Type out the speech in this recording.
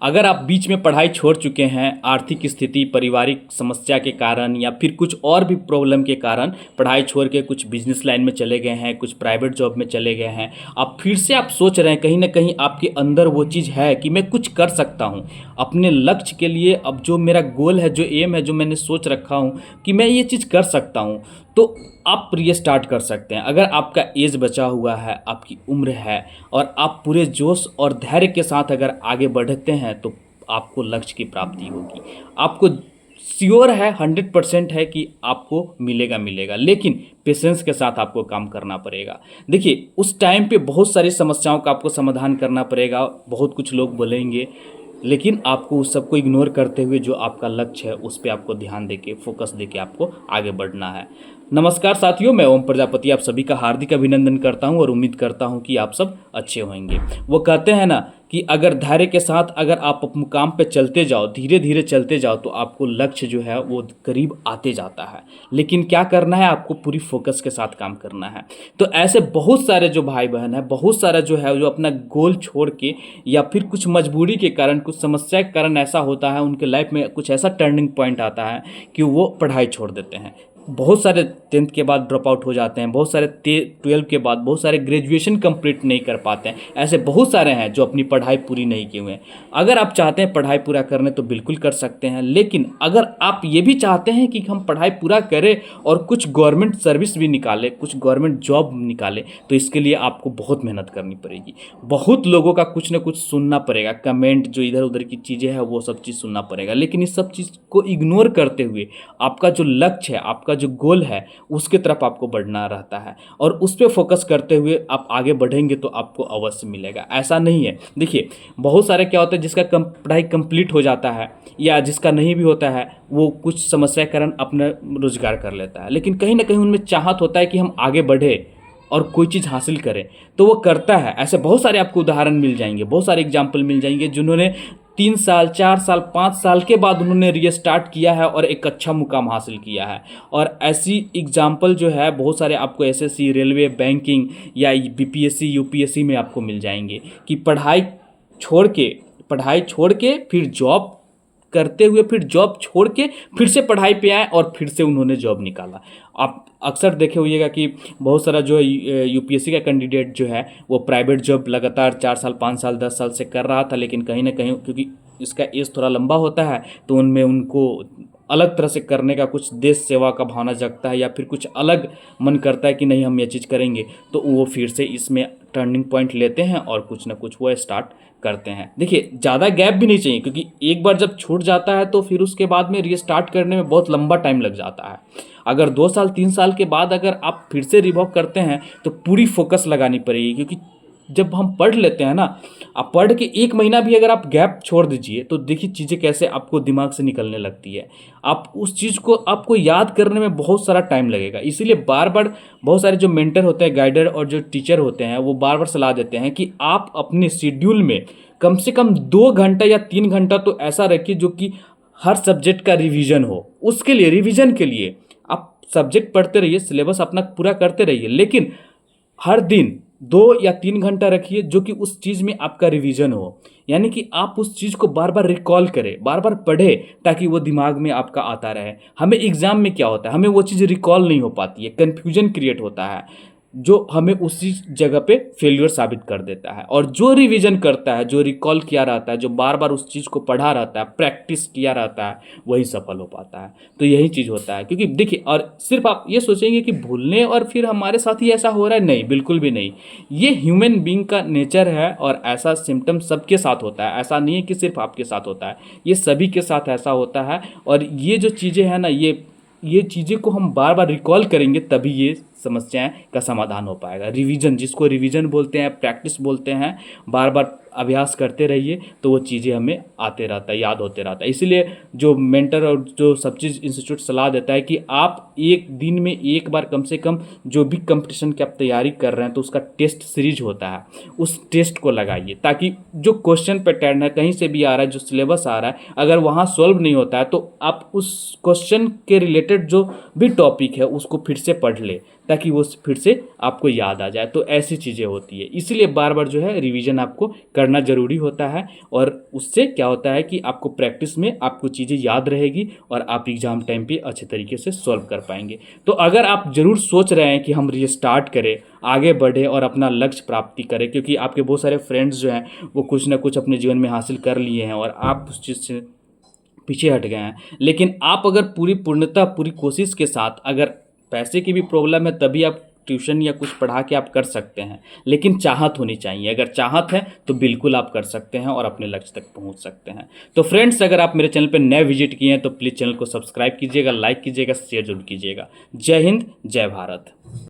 अगर आप बीच में पढ़ाई छोड़ चुके हैं, आर्थिक स्थिति, पारिवारिक समस्या के कारण या फिर कुछ और भी प्रॉब्लम के कारण पढ़ाई छोड़ के कुछ बिजनेस लाइन में चले गए हैं, कुछ प्राइवेट जॉब में चले गए हैं, अब फिर से आप सोच रहे हैं कहीं ना कहीं आपके अंदर वो चीज़ है कि मैं कुछ कर सकता हूँ अपने लक्ष्य के लिए। अब जो मेरा गोल है, जो एम है, जो मैंने सोच रखा हूँ कि मैं ये चीज़ कर सकता हूँ, तो आप ये स्टार्ट कर सकते हैं। अगर आपका एज बचा हुआ है, आपकी उम्र है और आप पूरे जोश और धैर्य के साथ अगर आगे बढ़ते हैं तो आपको लक्ष्य की प्राप्ति होगी। आपको श्योर है, 100% है कि आपको मिलेगा मिलेगा, लेकिन पेशेंस के साथ आपको काम करना पड़ेगा। देखिए, उस टाइम पे बहुत सारी समस्याओं का आपको समाधान करना पड़ेगा, बहुत कुछ लोग बोलेंगे, लेकिन आपको उस सबको इग्नोर करते हुए जो आपका लक्ष्य है उस पर आपको ध्यान देके, फोकस देके आपको आगे बढ़ना है। नमस्कार साथियों, मैं ओम प्रजापति आप सभी का हार्दिक अभिनंदन करता हूं और उम्मीद करता हूं कि आप सब अच्छे होंगे। वो कहते हैं ना कि अगर धैर्य के साथ अगर आप मुकाम पे चलते जाओ, धीरे धीरे चलते जाओ, तो आपको लक्ष्य जो है वो करीब आते जाता है। लेकिन क्या करना है, आपको पूरी फोकस के साथ काम करना है। तो ऐसे बहुत सारे जो भाई बहन है, बहुत सारा जो है जो अपना गोल छोड़ के या फिर कुछ मजबूरी के कारण, कुछ समस्या के कारण ऐसा होता है, उनके लाइफ में कुछ ऐसा टर्निंग पॉइंट आता है कि वो पढ़ाई छोड़ देते हैं। बहुत सारे 10th के बाद ड्रॉप आउट हो जाते हैं, बहुत सारे 12 के बाद, बहुत सारे ग्रेजुएशन कंप्लीट नहीं कर पाते हैं। ऐसे बहुत सारे हैं जो अपनी पढ़ाई पूरी नहीं किए हुए हैं। अगर आप चाहते हैं पढ़ाई पूरा करने तो बिल्कुल कर सकते हैं, लेकिन अगर आप ये भी चाहते हैं कि हम पढ़ाई पूरा करें और कुछ गवर्नमेंट सर्विस भी निकालें, कुछ गवर्नमेंट जॉब निकालें, तो इसके लिए आपको बहुत मेहनत करनी पड़ेगी। बहुत लोगों का कुछ ना कुछ सुनना पड़ेगा, कमेंट जो इधर उधर की चीज़ें हैं वो सब चीज़ सुनना पड़ेगा, लेकिन इस सब चीज़ को इग्नोर करते हुए आपका जो लक्ष्य है, आपका जो गोल है, उसके तरफ आपको बढ़ना रहता है और उस पर फोकस करते हुए आप आगे बढ़ेंगे तो आपको अवश्य मिलेगा। ऐसा नहीं है, देखिए बहुत सारे क्या होता है जिसका पढ़ाई कंप्लीट हो जाता है या जिसका नहीं भी होता है, वो कुछ समस्या के कारण अपना रोजगार कर लेता है, लेकिन कहीं ना कहीं उनमें चाहत होता है कि हम आगे बढ़े और कोई चीज़ हासिल करें, तो वो करता है। ऐसे बहुत सारे आपको उदाहरण मिल जाएंगे, बहुत सारे एग्जाम्पल मिल जाएंगे जिन्होंने 3 साल, 4 साल, 5 साल के बाद उन्होंने रीस्टार्ट किया है और एक अच्छा मुकाम हासिल किया है। और ऐसी एग्जाम्पल जो है बहुत सारे आपको एसएससी, रेलवे, बैंकिंग या बीपीएससी, यूपीएससी में आपको मिल जाएंगे कि पढ़ाई छोड़ के फिर जॉब करते हुए, फिर जॉब छोड़ के फिर से पढ़ाई पे आए और फिर से उन्होंने जॉब निकाला। आप अक्सर देखे होइएगा कि बहुत सारा जो यूपीएससी का कैंडिडेट जो है वो प्राइवेट जॉब लगातार 4 साल, 5 साल, 10 साल से कर रहा था, लेकिन कहीं ना कहीं क्योंकि इसका एज थोड़ा लंबा होता है तो उनमें उनको अलग तरह से करने का, कुछ देश सेवा का भावना जगता है या फिर कुछ अलग मन करता है कि नहीं हम ये चीज़ करेंगे, तो वो फिर से इसमें टर्निंग पॉइंट लेते हैं और कुछ ना कुछ वो स्टार्ट करते हैं। देखिए, ज़्यादा गैप भी नहीं चाहिए, क्योंकि एक बार जब छूट जाता है तो फिर उसके बाद में रीस्टार्ट करने में बहुत लंबा टाइम लग जाता है। अगर 2 साल, 3 साल के बाद अगर आप फिर से रिवॉक करते हैं तो पूरी फोकस लगानी पड़ेगी, क्योंकि जब हम पढ़ लेते हैं ना, आप पढ़ के 1 महीना भी अगर आप गैप छोड़ दीजिए तो देखिए चीज़ें कैसे आपको दिमाग से निकलने लगती है। आप उस चीज़ को आपको याद करने में बहुत सारा टाइम लगेगा। इसीलिए बार बार बहुत सारे जो मेंटर होते हैं, गाइडर और जो टीचर होते हैं, वो बार बार सलाह देते हैं कि आप अपने शेड्यूल में कम से कम 2 घंटा या 3 घंटा तो ऐसा रखिए जो कि हर सब्जेक्ट का रिवीजन हो। उसके लिए, रिवीजन के लिए आप सब्जेक्ट पढ़ते रहिए, सिलेबस अपना पूरा करते रहिए, लेकिन हर दिन 2 या 3 घंटा रखिए जो कि उस चीज़ में आपका रिवीजन हो। यानी कि आप उस चीज़ को बार बार रिकॉल करें, बार बार पढ़े, ताकि वो दिमाग में आपका आता रहे। हमें एग्ज़ाम में क्या होता है, हमें वो चीज़ रिकॉल नहीं हो पाती है, कन्फ्यूजन क्रिएट होता है, जो हमें उसी जगह पे फेल्यूर साबित कर देता है। और जो रिवीजन करता है, जो रिकॉल किया रहता है, जो बार बार उस चीज़ को पढ़ा रहता है, प्रैक्टिस किया रहता है, वही सफल हो पाता है। तो यही चीज़ होता है, क्योंकि देखिए, और सिर्फ आप ये सोचेंगे कि भूलने और फिर हमारे साथ ही ऐसा हो रहा है, नहीं, बिल्कुल भी नहीं। ये ह्यूमन बीइंग का नेचर है और ऐसा सिम्टम सबके साथ होता है। ऐसा नहीं है कि सिर्फ आपके साथ होता है, ये सभी के साथ ऐसा होता है। और ये जो चीज़ें हैं ना, ये चीज़ें को हम बार बार रिकॉल करेंगे तभी ये समस्याएं का समाधान हो पाएगा। रिवीजन, जिसको रिवीजन बोलते हैं, प्रैक्टिस बोलते हैं, बार बार अभ्यास करते रहिए तो वो चीज़ें हमें आते रहता है, याद होते रहता है। इसीलिए जो मेंटर और जो सब चीज़ इंस्टीट्यूट सलाह देता है कि आप एक दिन में एक बार कम से कम जो भी कंपटीशन की आप तैयारी कर रहे हैं तो उसका टेस्ट सीरीज होता है, उस टेस्ट को लगाइए, ताकि जो क्वेश्चन पैटर्न है कहीं से भी आ रहा है, जो सिलेबस आ रहा है, अगर वहाँ सॉल्व नहीं होता है तो आप उस क्वेश्चन के रिलेटेड जो भी टॉपिक है उसको फिर से पढ़ ले, ताकि वो फिर से आपको याद आ जाए। तो ऐसी चीज़ें होती है, इसीलिए बार बार जो है रिवीजन आपको करना ज़रूरी होता है, और उससे क्या होता है कि आपको प्रैक्टिस में आपको चीज़ें याद रहेगी और आप एग्ज़ाम टाइम पे अच्छे तरीके से सॉल्व कर पाएंगे। तो अगर आप ज़रूर सोच रहे हैं कि हम रीस्टार्ट करें, आगे बढ़े और अपना लक्ष्य प्राप्ति करें, क्योंकि आपके बहुत सारे फ्रेंड्स जो हैं वो कुछ ना कुछ अपने जीवन में हासिल कर लिए हैं और आप उस चीज़ से पीछे हट गए हैं। लेकिन आप अगर पूरी पूर्णतः पूरी कोशिश के साथ, अगर पैसे की भी प्रॉब्लम है तभी आप ट्यूशन या कुछ पढ़ा के आप कर सकते हैं, लेकिन चाहत होनी चाहिए। अगर चाहत है तो बिल्कुल आप कर सकते हैं और अपने लक्ष्य तक पहुंच सकते हैं। तो फ्रेंड्स, अगर आप मेरे चैनल पर नए विजिट किए हैं तो प्लीज़ चैनल को सब्सक्राइब कीजिएगा, लाइक कीजिएगा, शेयर जरूर कीजिएगा। जय हिंद, जय भारत।